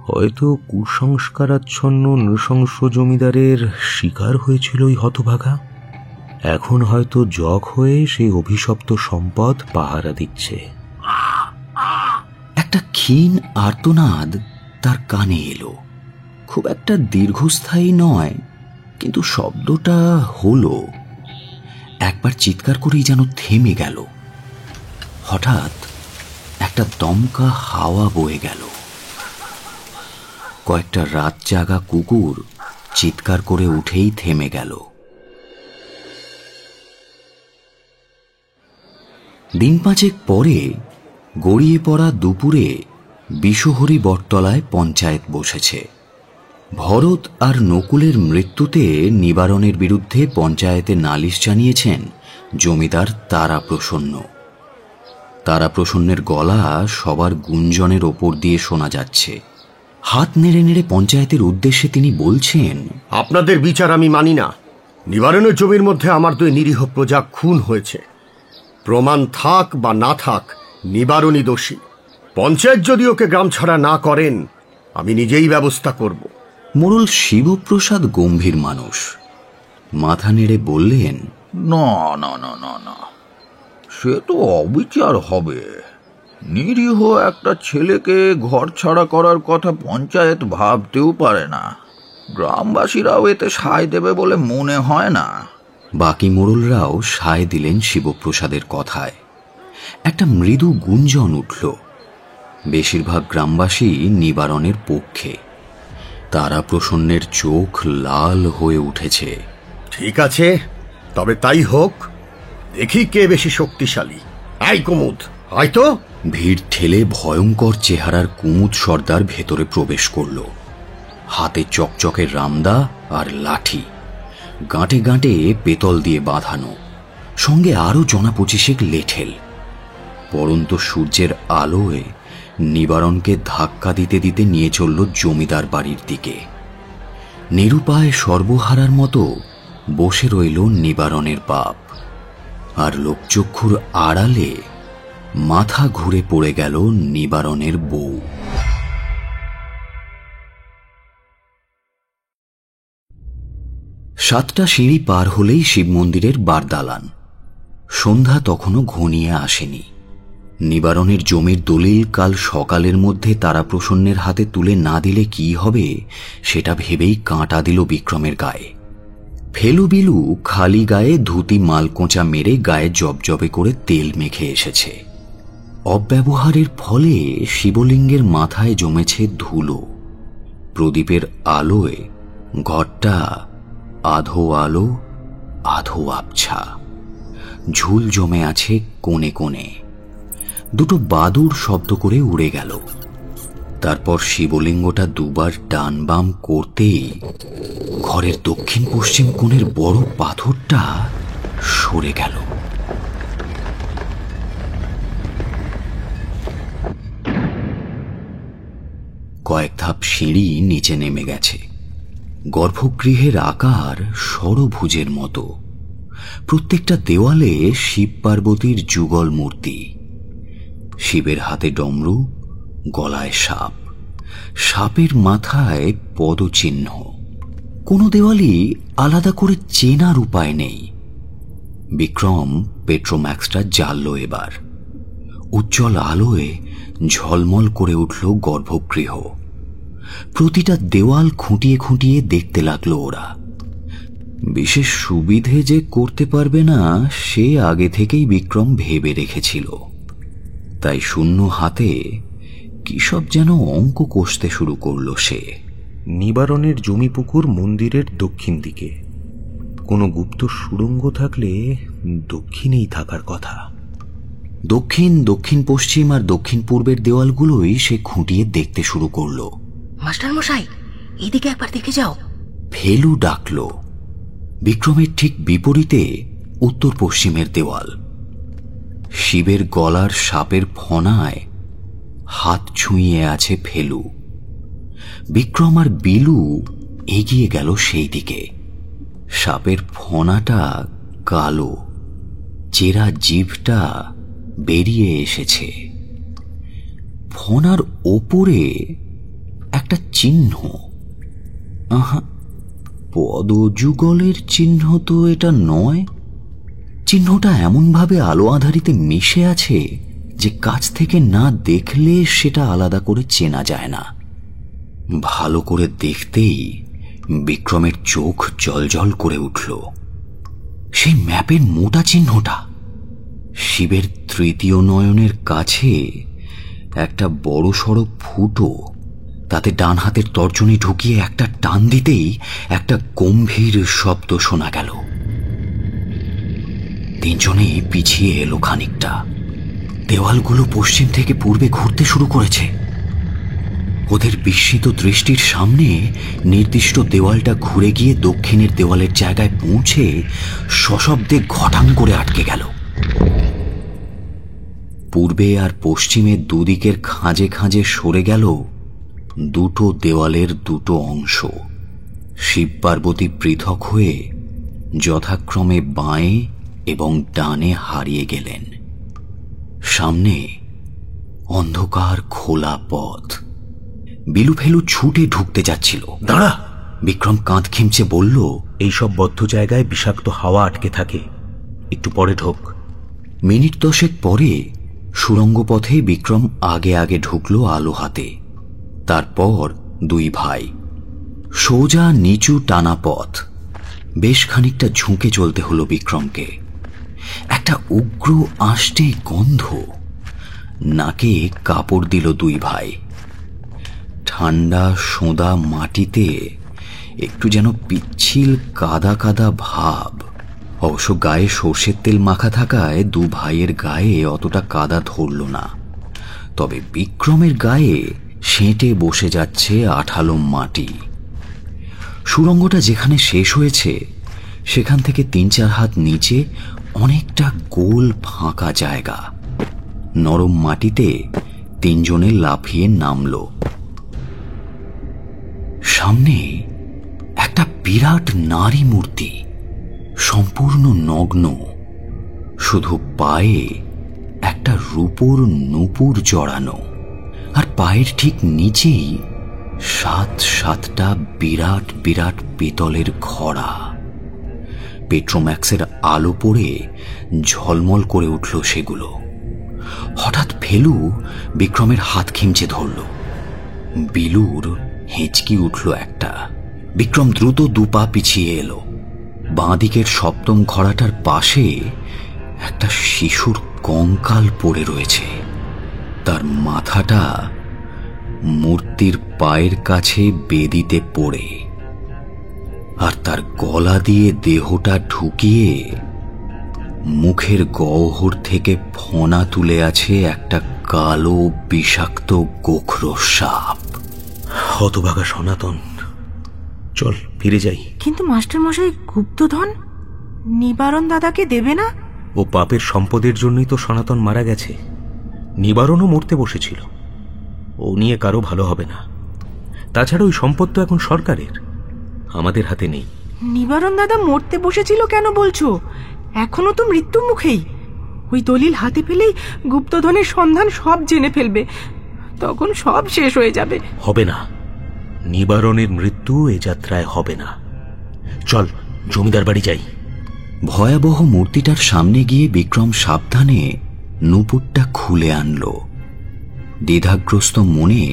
হয়তো কুসংস্কারাচ্ছন্ন নৃশংস জমিদারের শিকার হয়েছিল ওই হতভাগা। এখন হয়তো জগ হয়ে সেই অভিশপ্ত সম্পদ পাহারা দিচ্ছে। একটা ক্ষীণ আর্তনাদ তার কানে এলো। খুব একটা দীর্ঘস্থায়ী নয়, কিন্তু শব্দটা হলো। একবার চিৎকার করেই যেন থেমে গেল। হঠাৎ একটা দমকা হাওয়া বয়ে গেল। কয়েকটা রাত জাগা কুকুর চিৎকার করে উঠেই থেমে গেল। দিন পাঁচেক পরে গড়িয়ে পড়া দুপুরে বিশহরী বটতলায় পঞ্চায়েত বসেছে। ভরত আর নকুলের মৃত্যুতে নিবারণের বিরুদ্ধে পঞ্চায়েতে নালিশ জানিয়েছেন জমিদার তারাপ্রসন্ন। তারাপ্রসন্নের গলা সবার গুঞ্জনের ওপর দিয়ে শোনা যাচ্ছে। হাত নেড়ে নেড়ে পঞ্চায়েতের উদ্দেশ্যে তিনি বলছেন, আপনাদের বিচার আমি মানি না। নিবারণের জমির মধ্যে আমার দুই নিরীহ প্রজা খুন হয়েছে। প্রমাণ থাক বা না থাক, নিবারণই দোষী। পঞ্চায়েত যদি ওকে গ্রাম ছাড়া না করেন, আমি নিজেই ব্যবস্থা করব। মোড়ল শিবপ্রসাদ গম্ভীর মানুষ, মাথা নেড়ে বললেন, না না না না না, সে তো অবিচার হবে। নিরীহ একটা ছেলেকে ঘর ছাড়া করার কথা পঞ্চায়েত ভাবতেও পারে না। গ্রামবাসীরাও এতে সায় দেবে বলে মনে হয় না। বাকি মোড়লরাও সায় দিলেন শিবপ্রসাদের কথায়। একটা মৃদু গুঞ্জন উঠল। বেশিরভাগ গ্রামবাসী নিবারণের পক্ষে। তারাপ্রসন্নের চোখ লাল হয়ে উঠেছে। ঠিক আছে, তবে তাই হোক। দেখি কে বেশি শক্তিশালী। আই কুমুদ, হয়তো। ভিড় ঠেলে ভয়ঙ্কর চেহারার কুমুদ সর্দার ভেতরে প্রবেশ করল। হাতে চকচকে রামদা আর লাঠি, গাঁটে গাঁটে পেতল দিয়ে বাঁধানো, সঙ্গে আরো জনা 25 লেঠেল। পরন্ত সূর্যের আলোয় নিবারণকে ধাক্কা দিতে দিতে নিয়ে চলল জমিদার বাড়ির দিকে। নিরুপায় সর্বহারার মতো বসে রইল নিবারণের বাপ। আর লোকচক্ষুর আড়ালে মাথা ঘুরে পড়ে গেল নিবারণের বউ। 7টা সিঁড়ি পার হলেই শিব মন্দিরের বারদালান। সন্ধ্যা তখনও ঘনিয়ে আসেনি। নিবারণের জমির দলিল কাল সকালের মধ্যে তারাপ্রসন্নের হাতে তুলে না দিলে কি হবে, সেটা ভেবেই কাঁটা দিল বিক্রমের গায়ে। ফেলু বিলু খালি গায়ে ধুতি মালকোঁচা মেরে গায়ে জবজবে করে তেল মেখে এসেছে। অব্যবহারের ফলে শিবলিঙ্গের মাথায় জমেছে ধুলো। প্রদীপের আলোয় ঘরটা আধো আলো আধো আবছা। ঝুল জমে আছে কোণে কোণে। দুটো বাদুড় শব্দ করে উড়ে গেল। তারপর শিবলিঙ্গটা দুবার ডান বাম করতেই ঘরের দক্ষিণ পশ্চিম কোণের বড় পাথরটা সরে গেল। কয়েক ধাপ সিঁড়ি নিচে নেমে গেছে। গর্ভগৃহের আকার ষড়ভুজের মতো। প্রত্যেকটা দেওয়ালে শিব পার্বতীর যুগল মূর্তি। শিবের হাতে ডমরু, গলায় সাপ, সাপের মাথায় পদচিহ্ন। কোনো দেওয়ালই আলাদা করে চেনার উপায় নেই। বিক্রম পেট্রোম্যাক্সটা জ্বালল এবার। উজ্জ্বল আলোয় ঝলমল করে উঠল গর্ভগৃহ। প্রতিটা দেওয়াল খুঁটিয়ে খুঁটিয়ে দেখতে লাগলো ওরা। বিশেষ সুবিধে যে করতে পারবে না সে আগে থেকেই বিক্রম ভেবে রেখেছিল। তাই শূন্য হাতে কি সব যেন অঙ্ক কষতে শুরু করলো সে। নিবারণের জমিপুকুর মন্দিরের দক্ষিণ দিকে। কোনো গুপ্ত সুড়ঙ্গ থাকলে দক্ষিণেই থাকার কথা। দক্ষিণ, দক্ষিণ পশ্চিম আর দক্ষিণ পূর্বের দেওয়ালগুলোই সে খুঁটিয়ে দেখতে শুরু করলো। মাস্টার মশাই, এদিকে একবার দেখে যাও। ফেলু ডাকল। বিক্রমের ঠিক বিপরীতে উত্তর পশ্চিমের দেওয়াল। শিবের গলার সাপের ফনায় হাত ছুঁয়ে আছে ফেলু। বিক্রম আর বিলু এগিয়ে গেল সেই দিকে। সাপের ফনাটা কালো, চেরা জিভটা বেরিয়ে এসেছে। ফনার ওপরে একটা চিহ্ন। আহা, পদযুগলের চিহ্ন তো এটা নয়। চিহ্নটা এমনভাবে আলো আধারিতে মিশে আছে যে কাছ থেকে না দেখলে সেটা আলাদা করে চেনা যায় না। ভালো করে দেখতেই বিক্রমের চোখ জলজল করে উঠল। সেই ম্যাপের মোটা চিহ্নটা। শিবের তৃতীয় নয়নের কাছে একটা বড় সড়ো ফুটো। তাতে ডান হাতের তর্জনী ঢুকিয়ে একটা টান দিতেই একটা গম্ভীর শব্দ শোনা গেল। তিনজনেই পিছিয়ে এলো খানিকটা। দেওয়ালগুলো পশ্চিম থেকে পূর্বে ঘুরতে শুরু করেছে। ওদের বিস্মিত দৃষ্টির সামনে নির্দিষ্ট দেওয়ালটা ঘুরে গিয়ে দক্ষিণের দেওয়ালের জায়গায় পৌঁছে সশব্দে ঘটাং করে আটকে গেল। পূর্বে আর পশ্চিমের দুদিকের খাঁজে খাঁজে সরে গেল দুটো দেওয়ালের দুটো অংশ। শিব পার্বতী পৃথক হয়ে যথাক্রমে বাঁয়ে এবং ডানে হারিয়ে গেলেন। সামনে অন্ধকার খোলা পথ। বিলু ফেলু ছুটে ঢুকতে যাচ্ছিল। দাঁড়া! বিক্রম কাঁধ খিমচে বলল, এইসব বদ্ধ জায়গায় বিষাক্ত হাওয়া আটকে থাকে, একটু পরে ঢোক। মিনিট 10 পরে সুড়ঙ্গ পথে বিক্রম আগে আগে ঢুকলো আলো হাতে। তারপর দুই ভাই। সোজা নিচু টানা পথ। বেশ খানিকটা ঝুঁকে চলতে হলো বিক্রমকে। একটা উগ্র আষ্টে গন্ধ। নাকে কাপড় দিল দুই ভাই। ঠান্ডা সোঁদা মাটিতে একটু যেন পিচ্ছিল কাদা কাদা ভাব। অবশ্য গায়ে সর্ষের তেল মাখা থাকায় দু ভাইয়ের গায়ে অতটা কাদা ধরল না। তবে বিক্রমের গায়ে সেঁটে বসে যাচ্ছে আঠালো মাটি। সুড়ঙ্গটা যেখানে শেষ হয়েছে সেখান থেকে 3-4 হাত নিচে অনেকটা গোল ফাঁকা জায়গা। নরম মাটিতে তিনজনে লাফিয়ে নামল। সামনে একটা বিরাট নারী মূর্তি, সম্পূর্ণ নগ্ন। শুধু পায়ে একটা রূপোর নূপুর জড়ানো, আর পায়ের ঠিক নিচেই 7-7টা বিরাট বিরাট পেতলের ঘড়া। পেট্রোম্যাক্সের আলো পড়ে ঝলমল করে উঠল সেগুলো। হঠাৎ ফেলু বিক্রমের হাত খিমচে ধরল। বিলুর হেঁচকি উঠল একটা। বিক্রম দ্রুত 2 পা পিছিয়ে এলো। বাঁ দিকের সপ্তম ঘড়াটার পাশে একটা শিশুর কঙ্কাল পড়ে রয়েছে। তার মাথাটা মূর্তির পায়ের কাছে বেদিতে পড়ে, আর তার গলা দিয়ে দেহটা ঢুকিয়ে মুখের গহ্বর থেকে ফনা তুলে আছে একটা কালো বিষাক্ত গোখরো সাপ। হতভাগা সনাতন, চল ফিরে যাই। কিন্তু মাস্টার মশাই, গুপ্তধন নিবারণ দাদাকে দেবে না? ও পাপের সম্পদের জন্যই তো সনাতন মারা গেছে। নিবারণও মরতে বসেছিল। ও নিয়ে কারো ভালো হবে না। তাছাড়া ওই সম্পদ তো এখন সরকারের, আমাদের হাতে নেই। নিবারণ দাদা মরতে বসেছিল কেন বলছো? এখনো তো মৃত্যু মুখেই। ওই দলিল হাতে পেলেই গুপ্তধনের সন্ধান সব জেনে ফেলবে, তখন সব শেষ হয়ে যাবে। হবে না, নিবারণের মৃত্যু এ যাত্রায় হবে না। চল জমিদার বাড়ি যাই। ভয়াবহ মূর্তিটার সামনে গিয়ে বিক্রম সাবধানে নূপুরটা খুলে আনল। দ্বিধাগ্রস্ত মনে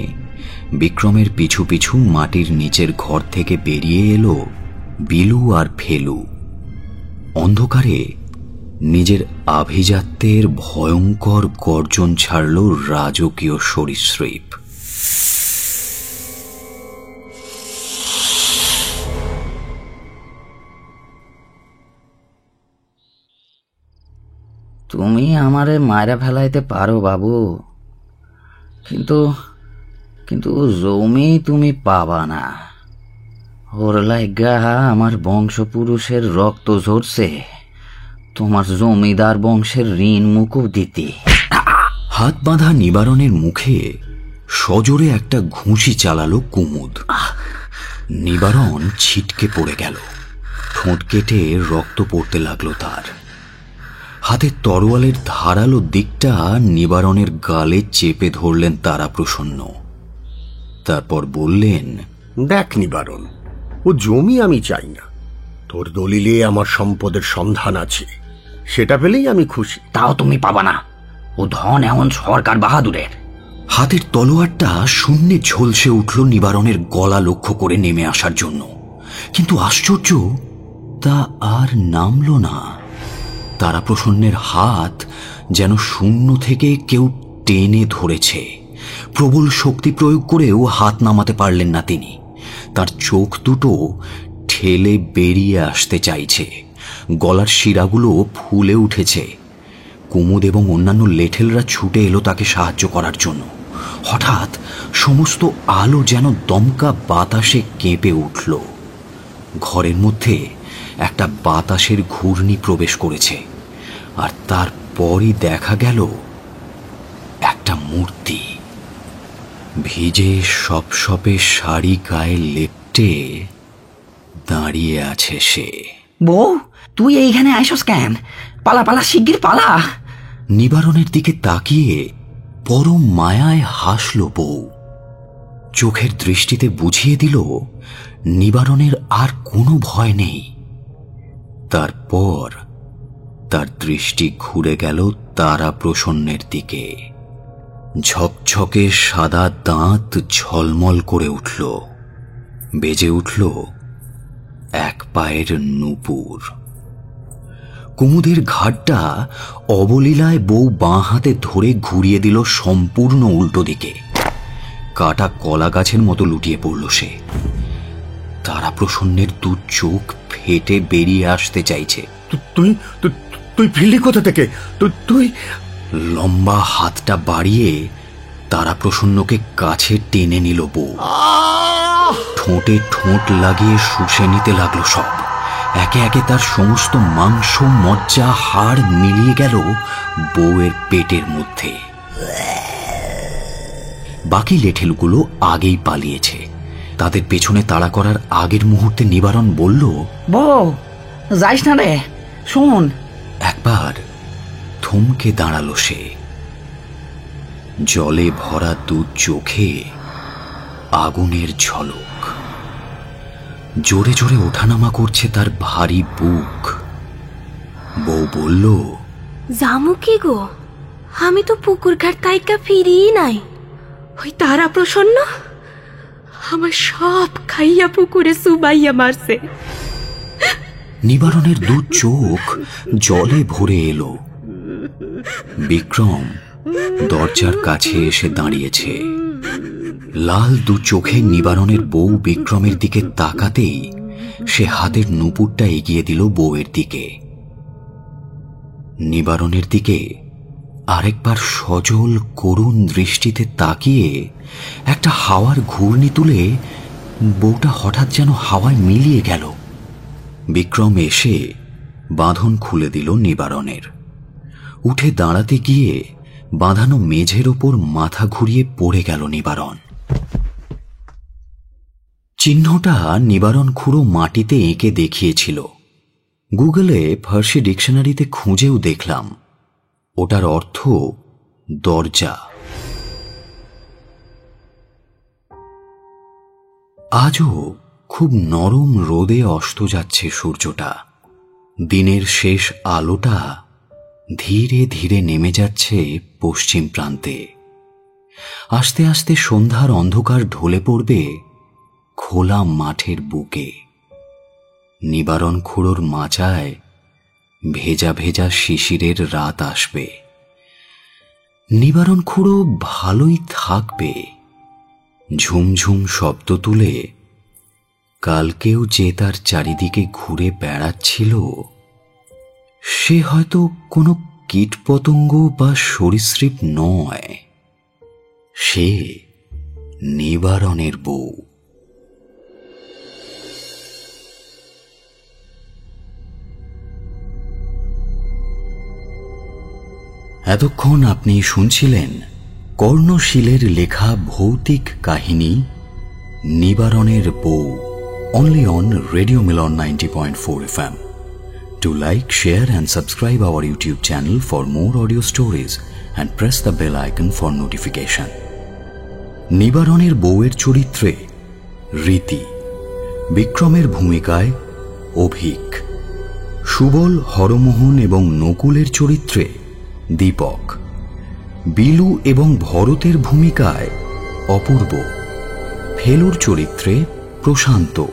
বিক্রমের পিছু পিছু মাটির নিচের ঘর থেকে বেরিয়ে এলো বিলু আর ফেলু। অন্ধকারে নিজের আভিজাত্যের ভয়ঙ্কর গর্জন ছাড়ল রাজকীয় সরীসৃপ। তুমি আমারে মায়েরা ফেলাইতে পারো বাবু, কিন্তু কিন্তু জমি তুমি পাবা না। ওর লাইগা আমার বংশপুরুষের রক্ত ঝরছে, তোমার জমিদার বংশের ঋণ মুকুব দিতে। হাত বাঁধা নিবারণের মুখে সজোরে একটা ঘুষি চালালো কুমুদ। নিবারণ ছিটকে পড়ে গেল, ঠোঁট কেটে রক্ত পড়তে লাগলো তার। হাতের তরোয়ালের ধারালো দিকটা নিবারণের গালে চেপে ধরলেন তারাপ্রসন্ন। তারপর বললেন, দেখ নিবারণ, ও জমি আমি চাই না। তোর দলিলে আমার সম্পদের সন্ধান আছে, সেটা পেলেই আমি খুশি। তাও তুমি পাবা না, ও ধন এমন সরকার বাহাদুরের। হাতের তলোয়ারটা শূন্যে ঝলসে উঠল নিবারণের গলা লক্ষ্য করে নেমে আসার জন্য, কিন্তু আশ্চর্য, তা আর নামল না। তারাপ্রসন্নের হাত যেন শূন্য থেকে কেউ টেনে ধরেছে। প্রবল শক্তি প্রয়োগ করেও হাত নামাতে পারলেন না তিনি। তার চোখ দুটো ঠেলে বেরিয়ে আসতে চাইছে, গলার শিরাগুলো ফুলে উঠেছে। কুমুদ এবং অন্যান্য লেঠেলরা ছুটে এলো তাকে সাহায্য করার জন্য। হঠাৎ সমস্ত আলো যেন দমকা বাতাসে কেঁপে উঠল। ঘরের মধ্যে একটা বাতাসের ঘূর্ণি প্রবেশ করেছে, আর তারপরই দেখা গেল একটা মূর্তি। ভিজে সপসপে শাড়ি গায়ে লেপটে দাঁড়িয়ে আছে সে। বউ, তুই এইখানে আইসস কেন? পালা পালা, শিগগির পালা। নিবারণের দিকে তাকিয়ে পরম মায়ায় হাসল বউ। চোখের দৃষ্টিতে বুঝিয়ে দিল নিবারণের আর কোনো ভয় নেই। তারপর তার দৃষ্টি ঘুরে গেল তারাপ্রসন্নের দিকে। ঝকঝকে সাদা দাঁত ঝলমল করে উঠল, বেজে উঠল এক পায়ের নূপুর। কুমুদের ঘাটটা অবলীলায় বউ বাঁ হাতে ধরে ঘুরিয়ে দিল সম্পূর্ণ উল্টো দিকে। কাটা কলা গাছের মতো লুটিয়ে পড়ল সে। তারাপ্রসন্নের দু চোখ ফেটে বেরিয়ে আসতে চাইছে। তুই তুই ফিরলি কোথা থেকে? তুই লম্বা হাতটা বাড়িয়ে তারাপ্রসন্নকে কাছে টেনে নিল বউ। ঠোঁটে ঠোঁট লাগিয়ে শুষে নিতে লাগলো সব। একে একে তার সমস্ত মাংস, মজ্জা, হাড় মিলিয়ে গেল বউয়ের পেটের মধ্যে। বাকি লেঠেলগুলো আগেই পালিয়েছে। তাদের পেছনে তাড়া করার আগের মুহূর্তে নিবারণ বলল, বউ যাইস না রে, শোন। একবার থমকে দাঁড়ালো সে। জলে ভরা দু চোখে আগুনের ঝলক। জোরে জোরে ওঠানামা করছে তার ভারী বুক। বউ বলল, জামু কি গো, আমি তো পুকুর ঘাট তাইকা ফিরিই নাই। ওই তারাপ্রসন্ন আমার সব খাইয়া পুকুরে সুবাইয়া মারছে। নিবারণের দু চোখ জলে ভরে এলো। বিক্রম দরজার কাছে এসে দাঁড়িয়েছে। লাল দু চোখে নিবারণের বউ বিক্রমের দিকে তাকাতেই 'সে হাতের নুপুরটা এগিয়ে দিল বউয়ের দিকে। নিবারণের দিকে আরেকবার সজল করুণ দৃষ্টিতে তাকিয়ে একটা হাওয়ার ঘূর্ণি তুলে বউটা হঠাৎ যেন হাওয়ায় মিলিয়ে গেল। বিক্রম এসে বাঁধন খুলে দিল নিবারণের। উঠে দাঁড়াতে গিয়ে বাঁধানো মেঝের ওপর মাথা ঘুরিয়ে পড়ে গেল নিবারণ। চিহ্নটা নিবারণ খুঁড়ো মাটিতে এঁকে দেখিয়েছিল। গুগলে ফার্সি ডিকশনারিতে খুঁজেও দেখলাম, ওটার অর্থ দরজা। আজও খুব নরম রোদে অস্ত যাচ্ছে সূর্যটা। দিনের শেষ আলোটা ধীরে ধীরে নেমে যাচ্ছে পশ্চিম প্রান্তে। আস্তে আস্তে সন্ধ্যার অন্ধকার ঢলে পড়বে খোলা মাঠের বুকে। নিবারণ খুঁড়োর মাচায় ভেজা ভেজা শিশিরের রাত আসবে। নিবারণ খুঁড়ো ভালোই থাকবে। ঝুমঝুম শব্দ তুলে কালকেও যে তার চারিদিকে ঘুরে বেড়াচ্ছিল, সে হয়তো কোনো কীটপতঙ্গ বা সরীসৃপ নয়, সে নিবারণের বউ। এতক্ষণ আপনি শুনছিলেন কর্ণশীলের লেখা ভৌতিক কাহিনী নিবারণের বউ, only on Radio Milan 90.4 FM. Do like, share and subscribe our YouTube channel for more audio stories and press the bell icon for notification. নিবারণের বউয়ের চরিত্রে রীতি, বিক্রমের ভূমিকায় অভিক, সুবল, হরমোহন এবং নকুলের চরিত্রে দীপক, বিলু এবং ভরতের ভূমিকায় অপূর্ব, ফেলুর চরিত্রে প্রশান্ত,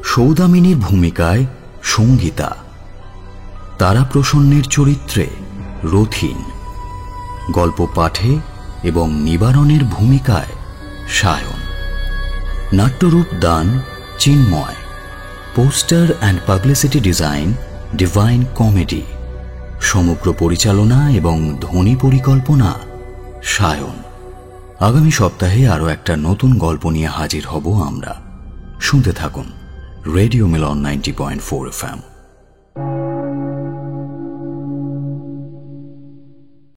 সৌদামিনীর ভূমিকায় সঙ্গীতা, তারাপ্রসন্নের চরিত্রে রথিন, গল্প পাঠে এবং নিবারণের ভূমিকায় সায়ন, নাট্যরূপ দান Chinmoy, poster and publicity design divine comedy, সমগ্র পরিচালনা এবং ধ্বনি পরিকল্পনা সায়ন। আগামী সপ্তাহে আরও একটা নতুন গল্প নিয়ে হাজির হব আমরা। শুনতে থাকুন রেডিও মিলন 90.4 FM।